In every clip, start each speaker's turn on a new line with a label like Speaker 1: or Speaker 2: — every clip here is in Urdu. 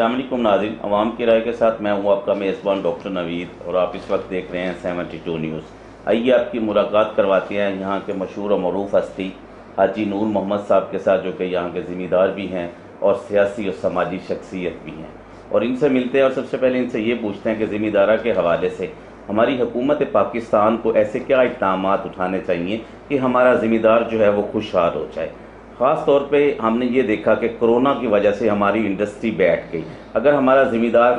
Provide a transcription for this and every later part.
Speaker 1: السلام علیکم ناظرین، عوام کی رائے کے ساتھ میں ہوں آپ کا میزبان ڈاکٹر نوید، اور آپ اس وقت دیکھ رہے ہیں 72 نیوز۔ آئیے آپ کی ملاقات کرواتے ہیں یہاں کے مشہور و معروف ہستی حاجی نور محمد صاحب کے ساتھ، جو کہ یہاں کے ذمہ دار بھی ہیں اور سیاسی اور سماجی شخصیت بھی ہیں، اور ان سے ملتے ہیں اور سب سے پہلے ان سے یہ پوچھتے ہیں کہ ذمہ دارہ کے حوالے سے ہماری حکومت پاکستان کو ایسے کیا اقدامات اٹھانے چاہیے کہ ہمارا ذمہ دار جو ہے وہ خوشحال ہو جائے۔ خاص طور پہ ہم نے یہ دیکھا کہ کرونا کی وجہ سے ہماری انڈسٹری بیٹھ گئی۔ اگر ہمارا ذمہ دار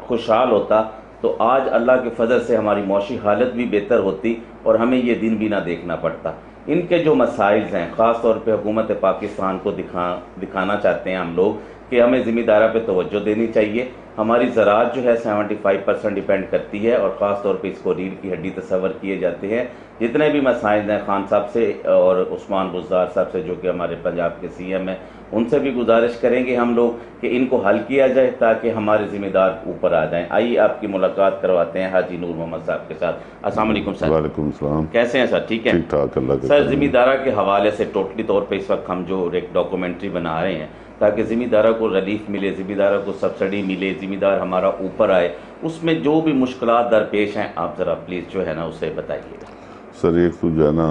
Speaker 1: خوشحال ہوتا تو آج اللہ کے فضل سے ہماری معاشی حالت بھی بہتر ہوتی اور ہمیں یہ دن بھی نہ دیکھنا پڑتا۔ ان کے جو مسائل ہیں خاص طور پہ حکومت پاکستان کو دکھانا چاہتے ہیں ہم لوگ کہ ہمیں ذمہ دارہ پہ توجہ دینی چاہیے۔ ہماری زراعت جو ہے 75% ڈیپینڈ کرتی ہے، اور خاص طور پہ اس کو ریڑھ کی ہڈی تصور کیے جاتے ہیں۔ جتنے بھی مسائل ہیں خان صاحب سے اور عثمان بزدار صاحب سے جو کہ ہمارے پنجاب کے سی ایم ہیں، ان سے بھی گزارش کریں گے ہم لوگ کہ ان کو حل کیا جائے تاکہ ہمارے ذمہ دار اوپر آ جائیں۔ آئیے آپ کی ملاقات کرواتے ہیں حاجی نور محمد صاحب کے ساتھ۔ السلام علیکم سر۔
Speaker 2: وعلیکم السلام۔
Speaker 1: کیسے ہیں سر؟ ٹھیک ہے
Speaker 2: ٹھیک ٹھاک، اللہ کا
Speaker 1: سر،
Speaker 2: کرم۔
Speaker 1: ذمہ دارہ کے حوالے سے ٹوٹلی طور پہ اس وقت ہم جو ایک ڈاکومنٹری بنا رہے ہیں تاکہ ذمہ دارہ کو ریلیف ملے، ذمہ دارہ کو سبسڈی ملے، ذمہ دار ہمارا اوپر آئے، اس میں جو بھی مشکلات درپیش ہیں آپ ذرا پلیز جو ہے نا اسے بتائیے گا۔
Speaker 2: سر ایک تو جو ہے نا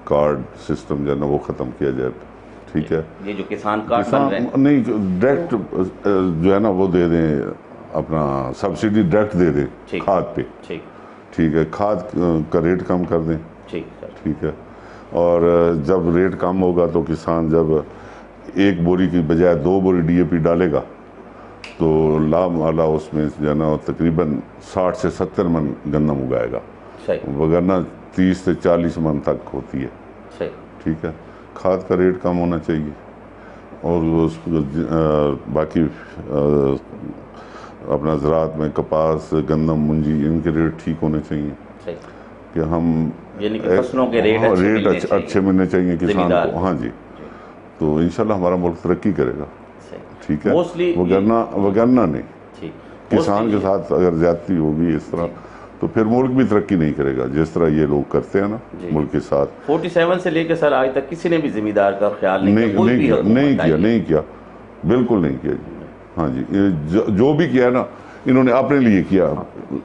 Speaker 2: کارڈ سسٹم جو ہے نا وہ ختم کیا جائے، ٹھیک ہے؟
Speaker 1: یہ جو کسان کارڈ بن رہے ہیں
Speaker 2: نہیں، ڈائریکٹ جو ہے نا وہ دے دیں، اپنا سبسڈی ڈائریکٹ دے دیں کھاد پہ، ٹھیک ہے؟ کھاد کا ریٹ کم کر دیں، ٹھیک ہے؟ اور جب ریٹ کم ہوگا تو کسان جب ایک بوری کی بجائے 2 بوری ڈی اے پی ڈالے گا تو لامالا اس میں جو ہے نا تقریباً 60 سے 70 من گندم اگائے گا، وگرنہ 30 سے 40 من تک ہوتی ہے، ٹھیک ہے؟ کھاد کا ریٹ کم ہونا چاہیے، اور اس باقی اپنا زراعت میں کپاس، گندم، منجی، ان کے ریٹ ٹھیک ہونے چاہیے کہ ہم
Speaker 1: یعنی کہ فصلوں کے ریٹ
Speaker 2: اچھے ملنے چاہیے کسان کو۔ ہاں جی، تو انشاءاللہ ہمارا ملک ترقی کرے گا، ٹھیک ہے؟ وگرنہ نہیں، کسان کے ساتھ اگر زیادتی ہوگی اس طرح تو پھر ملک بھی ترقی نہیں کرے گا، جس طرح یہ لوگ کرتے ہیں نا ملک کے ساتھ۔
Speaker 1: 47 سے لے کے سر آج تک کسی نے بھی ذمہ دار کا خیال
Speaker 2: نہیں کیا، بالکل نہیں کیا جی۔ ہاں جی، جو بھی کیا ہے نا انہوں نے اپنے لیے کیا،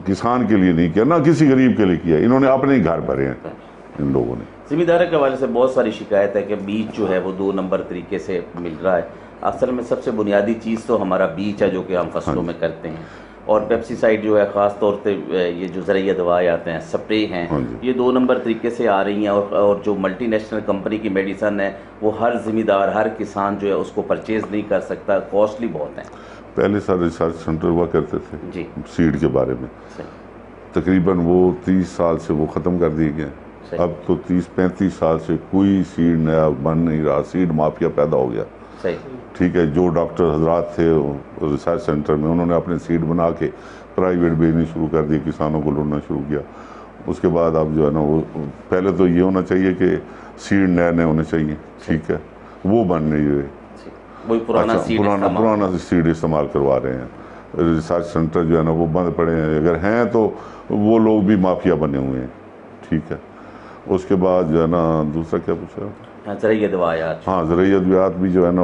Speaker 2: کسان کے لیے نہیں کیا، نہ کسی غریب کے لیے کیا، انہوں نے اپنے ہی گھر بھرے ہیں ان لوگوں نے۔
Speaker 1: ذمہ دارہ کے حوالے سے بہت ساری شکایت ہے کہ بیج جو ہے وہ 2 نمبر طریقے سے مل رہا ہے۔ اصل میں سب سے بنیادی چیز تو ہمارا بیج ہے جو کہ ہم فصلوں میں کرتے ہیں، اور پیپسی سائڈ جو ہے خاص طور پہ یہ جو زرعی دوائیں آتے ہیں، سپرے ہیں، یہ 2 نمبر طریقے سے آ رہی ہیں، اور جو ملٹی نیشنل کمپنی کی میڈیسن ہے وہ ہر ذمہ دار، ہر کسان جو ہے اس کو پرچیز نہیں کر سکتا، کاسٹلی بہت ہیں۔
Speaker 2: پہلے سر ریسرچ سینٹر ہوا کرتے تھے
Speaker 1: جی
Speaker 2: سیڈ کے بارے میں، تقریباً وہ 30 سال سے وہ ختم کر دیے گئے۔ اب تو 30-35 سال سے کوئی سیڈ نیا بن نہیں رہا، سیڈ مافیا پیدا ہو گیا، ٹھیک ہے؟ جو ڈاکٹر حضرات تھے ریسرچ سینٹر میں انہوں نے اپنے سیڈ بنا کے پرائیویٹ بھیجنی شروع کر دی، کسانوں کو لوٹنا شروع کیا۔ اس کے بعد اب جو ہے نا وہ پہلے تو یہ ہونا چاہیے کہ سیڈ نئے ہونے چاہیے، ٹھیک ہے؟ وہ بن نہیں رہے، پرانا سیڈ استعمال کروا رہے ہیں۔ ریسرچ سینٹر جو ہے نا وہ بند پڑے ہیں، اگر ہیں تو وہ لوگ بھی مافیا بنے ہوئے ہیں، ٹھیک ہے؟ اس کے بعد جو ہے نا دوسرا کیا پوچھا؟
Speaker 1: زرعی ادویات۔
Speaker 2: ہاں، زرعی ادویات بھی جو ہے نا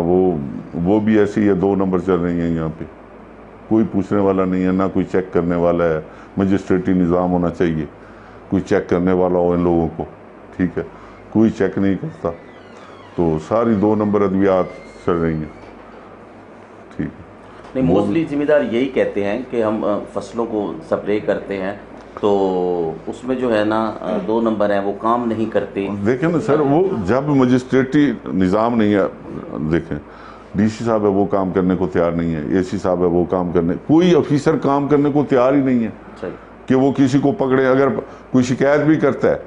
Speaker 2: وہ بھی ایسی ہے، 2 نمبر چل رہی ہیں یہاں پہ، کوئی پوچھنے والا نہیں ہے، نہ کوئی چیک کرنے والا ہے۔ مجسٹریٹی نظام ہونا چاہیے، کوئی چیک کرنے والا ہو ان لوگوں کو، ٹھیک ہے؟ کوئی چیک نہیں کرتا، تو ساری 2 نمبر ادویات چل رہی ہیں، ٹھیک ہے؟
Speaker 1: نہیں، موسٹلی ذمہ دار یہی کہتے ہیں کہ ہم فصلوں کو سپرے کرتے ہیں تو اس میں جو ہے نا 2 نمبر ہیں وہ کام نہیں کرتے۔
Speaker 2: دیکھیں نا سر، وہ جب مجسٹریٹی نظام نہیں ہے، دیکھیں ڈی سی صاحب ہے وہ کام کرنے کو تیار نہیں ہے، اے سی صاحب ہے وہ کام کرنے، کوئی افیسر کام کرنے کو تیار ہی نہیں ہے کہ وہ کسی کو پکڑے۔ اگر کوئی شکایت بھی کرتا ہے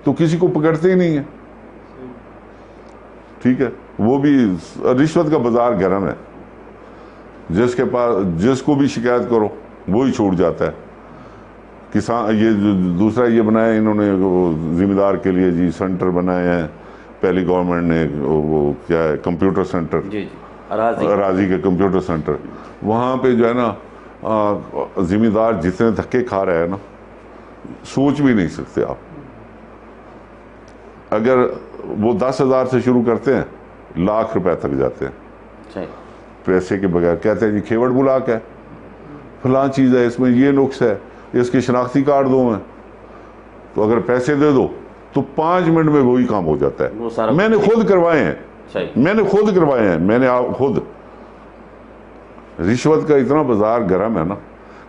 Speaker 2: تو کسی کو پکڑتے ہی نہیں ہے، ٹھیک ہے؟ وہ بھی رشوت کا بازار گرم ہے، جس کے پاس جس کو بھی شکایت کرو وہی چھوٹ جاتا ہے۔ کسان یہ دوسرا یہ بنایا انہوں نے ذمہ دار کے لیے جی سینٹر بنائے ہیں، پہلی گورنمنٹ نے وہ کیا ہے کمپیوٹر سینٹر، اراضی کے کمپیوٹر سینٹر، وہاں پہ جو ہے نا ذمہ دار جتنے دھکے کھا رہے ہیں نا سوچ بھی نہیں سکتے آپ۔ اگر وہ 10,000 سے شروع کرتے ہیں 1,00,000 روپے تک جاتے ہیں، پیسے کے بغیر کہتے ہیں جی کھیوڑ بلاک ہے، فلاں چیز ہے، اس میں یہ نقص ہے، اس کے شناختی کارڈ دو ہیں، تو اگر پیسے دے دو تو 5 منٹ میں وہی کام ہو جاتا ہے۔ میں نے خود کروائے ہیں، میں نے خود کروائے ہیں، میں نے خود۔ رشوت کا اتنا بازار گرم ہے نا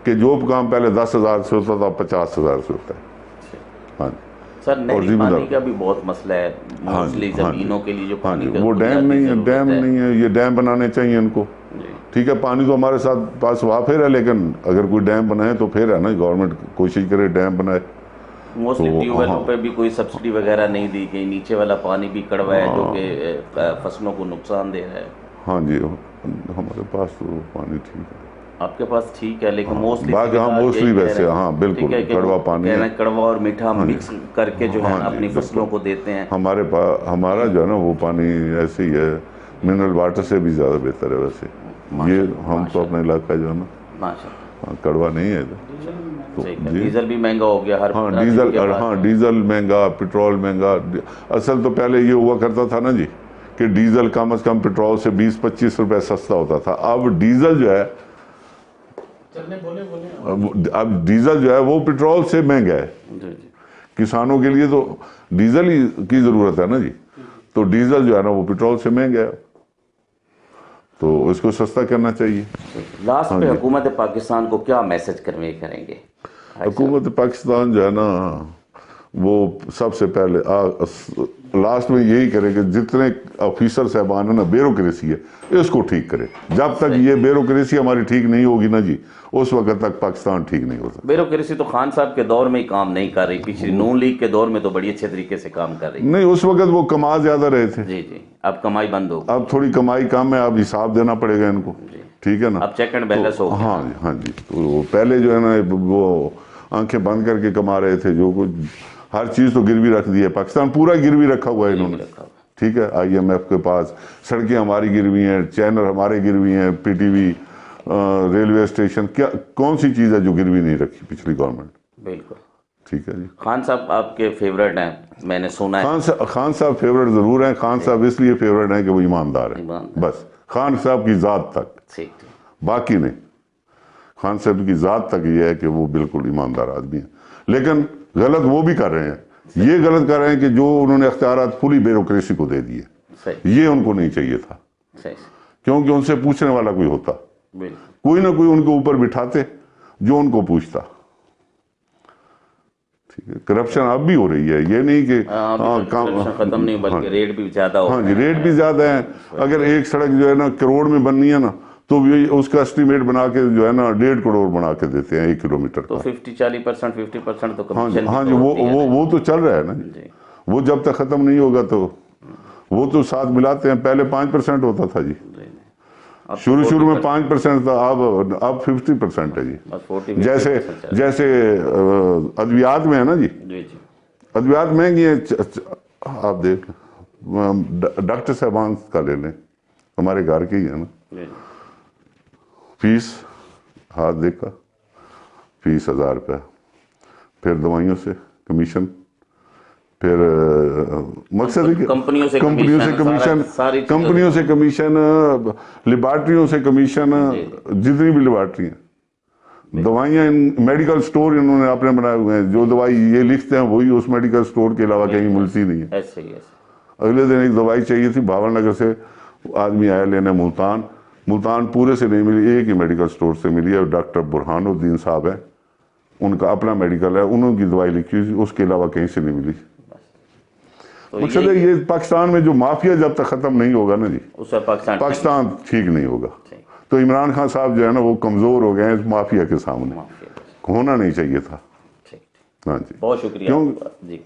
Speaker 2: کہ جو کام پہلے 10,000 سے ہوتا تھا 50,000 سے ہوتا ہے۔ ہاں
Speaker 1: سر نہری پانی کا بھی بہت مسئلہ ہے، موسٹلی زمینوں کے لیے جو پانی کا
Speaker 2: وہ ڈیم نہیں ہے، ڈیم نہیں ہے، یہ ڈیم بنانے چاہیے ان کو۔ ٹھیک ہے پانی تو ہمارے ساتھ پاس وافر ہے، لیکن اگر کوئی ڈیم بنائے تو پھر ہے نا گورنمنٹ کوشش کرے ڈیم بنائے۔
Speaker 1: موسٹلی ٹیوب ویلوں پہ بھی کوئی سبسڈی وغیرہ نہیں دی گئی، نیچے والا پانی بھی کڑوا ہے جو کہ فصلوں کو نقصان دے رہا ہے۔
Speaker 2: ہاں جی ہمارے پاس تو پانی ٹھیک ہے،
Speaker 1: آپ کے پاس ٹھیک ہے، لیکن موسٹلی
Speaker 2: موسٹلی ویسے ہاں بالکل کڑوا پانی ہے،
Speaker 1: کڑوا اور میٹھا مکس کر کے جو ہے اپنی فصلوں کو دیتے ہیں۔
Speaker 2: ہمارا جو ہے نا وہ پانی ایسے ہی ہے، منرل واٹر سے بھی زیادہ بہتر ہے ویسے یہ۔ ہم تو اپنے علاقہ جو ہے نا کڑوا نہیں ہے
Speaker 1: ڈیزل بھی مہنگا ہو گیا، ہر
Speaker 2: ڈیزل مہنگا، پیٹرول مہنگا۔ اصل تو پہلے یہ ہوا کرتا تھا نا جی کہ ڈیزل کم از کم پیٹرول سے 20-25 روپے سستا ہوتا تھا، اب ڈیزل جو ہے وہ پیٹرول سے مہنگا ہے۔ کسانوں کے لیے تو ڈیزل ہی کی ضرورت ہے نا جی، تو ڈیزل جو ہے نا وہ پیٹرول سے مہنگا ہے، تو اس کو سستا کرنا چاہیے۔
Speaker 1: لاسٹ پہ حکومت پاکستان کو کیا میسج کنوے کریں گے؟
Speaker 2: حکومت پاکستان جو ہے نا وہ سب سے پہلے لاسٹ میں یہی کرے کہ جتنے آفیسر صاحبان ہیں نا بیوروکریسی ہے اس کو ٹھیک کرے۔ جب تک یہ بیوروکریسی ہماری ٹھیک نہیں ہوگی نا جی اس وقت تک پاکستان ٹھیک نہیں ہو سکتا۔
Speaker 1: بیوروکریسی تو خان صاحب کے دور میں ہی کام نہیں کر رہی، پچھلی نون لیگ کے دور میں تو بڑی اچھے طریقے سے کام کر رہی۔
Speaker 2: نہیں اس وقت وہ کما زیادہ رہے تھے،
Speaker 1: جی جی اب کمائی بند ہو،
Speaker 2: اب تھوڑی کمائی کم ہے، اب حساب دینا پڑے گا ان کو، ٹھیک ہے نا،
Speaker 1: اب چیک اینڈ بیلنس ہو گیا۔
Speaker 2: ہاں جی تو پہلے جو ہے نا وہ آنکھیں بند کر کے کما رہے تھے، جو کچھ ہر چیز تو گروی رکھ دی ہے، پاکستان پورا گروی رکھا ہوا ہے انہوں نے، ٹھیک ہے، IMF کے پاس سڑکیں ہماری گروی ہیں، چینل ہمارے گروی ہیں، PTV، ریلوے اسٹیشن، کیا کون سی چیز ہے جو گروی نہیں رکھی پچھلی گورنمنٹ؟
Speaker 1: بالکل
Speaker 2: ٹھیک ہے جی۔
Speaker 1: خان صاحب آپ کے فیورٹ ہیں، میں نے سنا ہے۔
Speaker 2: خان صاحب فیورٹ ضرور ہیں، خان صاحب اس لیے فیورٹ ہیں کہ وہ ایماندار ہیں، بس خان صاحب کی ذات تک، باقی نہیں، خان صاحب کی ذات تک یہ ہے کہ وہ بالکل ایماندار آدمی ہیں، لیکن غلط وہ بھی کر رہے ہیں، یہ غلط کر رہے ہیں کہ جو انہوں نے اختیارات پوری بیوروکریسی کو دے دیے، یہ ان کو نہیں چاہیے تھا، کیونکہ ان سے پوچھنے والا کوئی ہوتا، کوئی نہ کوئی ان کے اوپر بٹھاتے جو ان کو پوچھتا۔ کرپشن اب بھی ہو رہی ہے، یہ نہیں کہ
Speaker 1: ختم نہیں بلکہ ریٹ بھی زیادہ ہو،
Speaker 2: ہاں جی ریٹ بھی زیادہ ہیں۔ اگر ایک سڑک جو ہے نا کروڑ میں بننی ہے نا تو اس کا اسٹیمیٹ بنا کے جو ہے نا 1.5 کروڑ بنا کے دیتے ہیں 1 کلومیٹر کا،
Speaker 1: تو 50-40% 50% تو
Speaker 2: ہاں جی وہ تو چل رہا ہے نا جی، وہ جب تک ختم نہیں ہوگا تو وہ تو ساتھ ملاتے ہیں، پہلے 5% ہوتا تھا جی، شروع میں 5% تھا، اب 50% ہے جی۔ جیسے ادویات میں ہے نا جی، ادویات مہنگی ہیں، آپ دیکھ ڈاکٹر صاحبان کا لے لیں، ہمارے گھر کے ہی ہے نا، فیس ہاتھ دیکھا فیس 1000 روپے، پھر دوائیوں سے کمیشن، پھر مقصد ہے کہ کمپنیوں سے کمیشن، لیبارٹریوں سے کمیشن، جتنی بھی لیبارٹری ہیں، دوائیاں میڈیکل سٹور انہوں نے اپنے بنائے ہوئے ہیں، جو دوائی یہ لکھتے ہیں وہی اس میڈیکل سٹور کے علاوہ کہیں ملتی نہیں ہے۔ اگلے دن ایک دوائی چاہیے تھی بھاول نگر سے، آدمی آیا لینے ملتان پورے سے نہیں ملی، ایک ہی میڈیکل سٹور سے ملی ہے، ڈاکٹر برہان الدین صاحب ہیں، ان کا اپنا میڈیکل ہے، انہوں کی دوائی لکھی ہوئی، اس کے علاوہ کہیں سے نہیں ملی۔ مقصد ہے یہ پاکستان میں جو مافیا جب تک ختم نہیں ہوگا نا جی پاکستان ٹھیک نہیں ہوگا۔ تو عمران خان صاحب جو ہے نا وہ کمزور ہو گئے ہیں اس مافیا کے سامنے، ہونا نہیں چاہیے تھا۔ ہاں جی
Speaker 1: بہت شکریہ
Speaker 2: جی،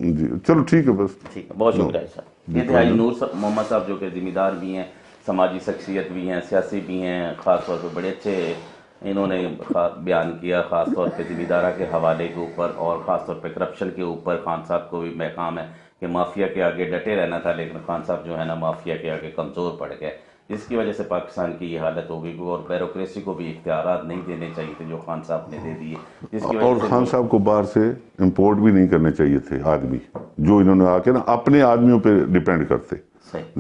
Speaker 2: چلو ٹھیک ہے، بس
Speaker 1: بہت شکریہ صاحب۔ انتہائی نور محمد صاحب جو کہ ذمہ دار بھی ہیں، سماجی شخصیت بھی ہیں، سیاسی بھی ہیں، خاص طور پہ بڑے اچھے انہوں نے بیان کیا، خاص طور پہ ذمہ دارہ کے حوالے کے اوپر اور خاص طور پہ کرپشن کے اوپر۔ خان صاحب کو بھی محکام ہے کہ مافیا کے آگے ڈٹے رہنا تھا، لیکن خان صاحب جو ہے نا مافیا کے آگے کمزور پڑ گئے، جس کی وجہ سے پاکستان کی یہ حالت ہو گئی، اور بیوروکریسی کو بھی اختیارات نہیں دینے چاہیے تھے جو خان صاحب نے دے دیے،
Speaker 2: اور خان صاحب کو باہر سے امپورٹ بھی نہیں کرنے چاہیے تھے آدمی، جو انہوں نے آ کے نا اپنے آدمیوں پہ ڈیپینڈ کرتے۔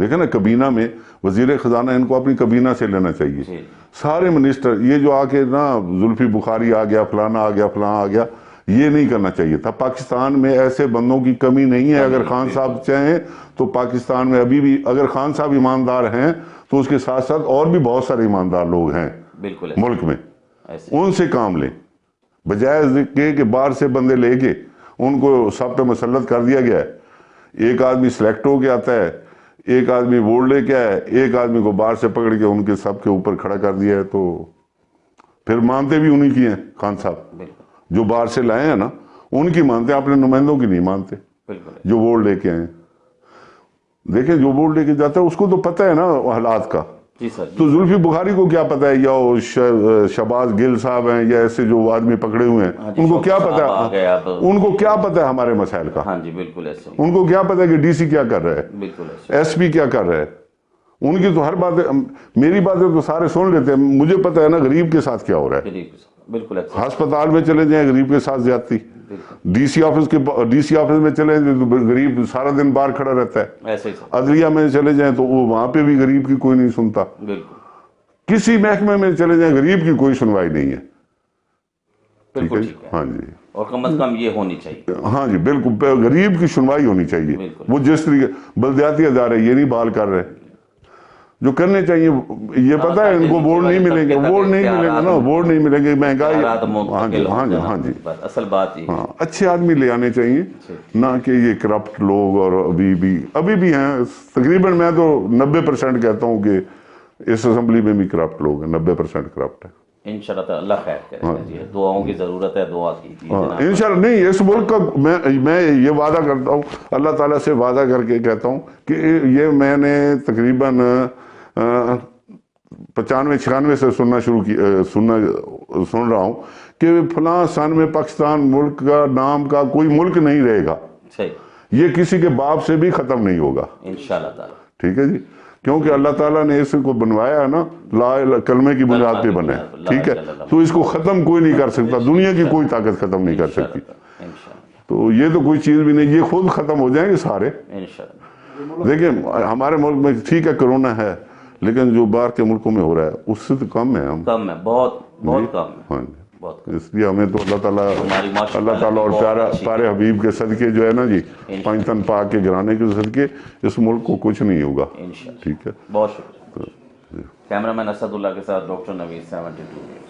Speaker 2: دیکھیں نا کابینہ میں وزیر خزانہ ان کو اپنی کابینہ سے لینا چاہیے. سارے منسٹر یہ جو آ کے نا زلفی بخاری آ گیا، فلانا آ گیا، فلاں آ گیا، یہ نہیں کرنا چاہیے تھا. پاکستان میں ایسے بندوں کی کمی نہیں ہے. اگر خان صاحب چاہیں تو پاکستان میں ابھی بھی اگر خان صاحب ایماندار ہیں تو اس کے ساتھ ساتھ اور بھی بہت سارے ایماندار لوگ ہیں ملک میں. ان سے کام لیں بجائے کہ باہر سے بندے لے کے ان کو سب پہ مسلط کر دیا گیا ہے. ایک آدمی سلیکٹ ہو کے آتا ہے، ایک آدمی ووٹ لے کے آیا، ایک آدمی کو باہر سے پکڑ کے ان کے سب کے اوپر کھڑا کر دیا ہے. تو پھر مانتے بھی انہی کی ہیں. خان صاحب جو باہر سے لائے ہیں نا ان کی مانتے ہیں، اپنے نمائندوں کی نہیں مانتے جو ووٹ لے کے آئے. دیکھیں جو ووٹ لے کے جاتا ہے اس کو تو پتہ ہے نا حالات کا. تو زلفی بخاری کو کیا پتہ ہے، یا شہباز گل صاحب ہیں یا ایسے جو آدمی پکڑے ہوئے ہیں ان کو کیا پتہ ہے، ان کو کیا پتہ ہے ہمارے مسائل کا. ان کو کیا پتہ ہے کہ ڈی سی کیا کر رہا ہے، ایس پی کیا کر رہا ہے. ان کی تو ہر بات، میری باتیں تو سارے سن لیتے ہیں. مجھے پتہ ہے نا غریب کے ساتھ کیا ہو رہا ہے. ہسپتال میں چلے جائیں غریب کے ساتھ زیادتی، ڈی سی آفس میں چلے جائیں تو غریب سارا دن باہر کھڑا رہتا ہے. عدلیہ میں چلے جائیں تو وہاں پہ بھی غریب کی کوئی نہیں سنتا. کسی محکمے میں چلے جائیں غریب کی کوئی سنوائی نہیں ہے. ٹھیک ہے. ہاں جی،
Speaker 1: اور کم از کم یہ ہونی چاہیے.
Speaker 2: ہاں جی بالکل، غریب کی سنوائی ہونی چاہیے. وہ جس طریقے بلدیاتی ادارے یہ نہیں بحال کر رہے جو کرنے چاہیے. یہ پتہ ہے ان کو ووٹ نہیں ملیں گے، ووٹ نہیں ملیں گے نا، ووٹ نہیں ملیں گے، مہنگائی. ہاں جی ہاں جی ہاں جی،
Speaker 1: اصل بات یہ
Speaker 2: ہاں اچھے آدمی لے آنے چاہیے، نہ کہ یہ کرپٹ لوگ. اور ابھی بھی ہیں تقریباً، میں تو 90% کہتا ہوں کہ اس اسمبلی میں بھی کرپٹ لوگ ہیں. 90% کرپٹ ہے.
Speaker 1: انشاءاللہ اللہ خیر کرے. دعاؤں کی ضرورت ہے، دعا کیجیے.
Speaker 2: انشاءاللہ. نہیں اس ملک کا میں یہ وعدہ کرتا ہوں، اللہ تعالیٰ سے وعدہ کر کے کہتا ہوں کہ یہ میں نے تقریباً 95-96 سے سن رہا ہوں کہ فلاں سن میں پاکستان ملک کا نام کا کوئی ملک نہیں رہے گا. یہ کسی کے باپ سے بھی ختم نہیں ہوگا انشاءاللہ تعالیٰ. ٹھیک ہے جی، کیونکہ اللہ تعالیٰ نے اس کو بنوایا ہے نا، لا کلمے کی بنیاد پہ بنا ہے. ٹھیک ہے، تو اس کو ختم کوئی نہیں کر سکتا. دنیا کی کوئی طاقت ختم نہیں کر سکتی. تو یہ تو کوئی چیز بھی نہیں، یہ خود ختم ہو جائیں گے سارے. دیکھیں ہمارے ملک میں ٹھیک ہے کرونا ہے، لیکن جو باہر کے ملکوں میں ہو رہا ہے اس سے تو کم ہے. ہم
Speaker 1: کم ہے، بہت بہت کم ہے.
Speaker 2: ہاں جی، اس لیے ہمیں تو اللہ تعالیٰ اور پیارے حبیب کے صدقے جو ہے نا جی، پنجتن پاک کے گھرانے کے صدقے اس ملک کو کچھ نہیں ہوگا. ٹھیک ہے،
Speaker 1: بہت شکریہ. کیمرہ مین اسد اللہ کے ساتھ ڈاکٹر نوید 72.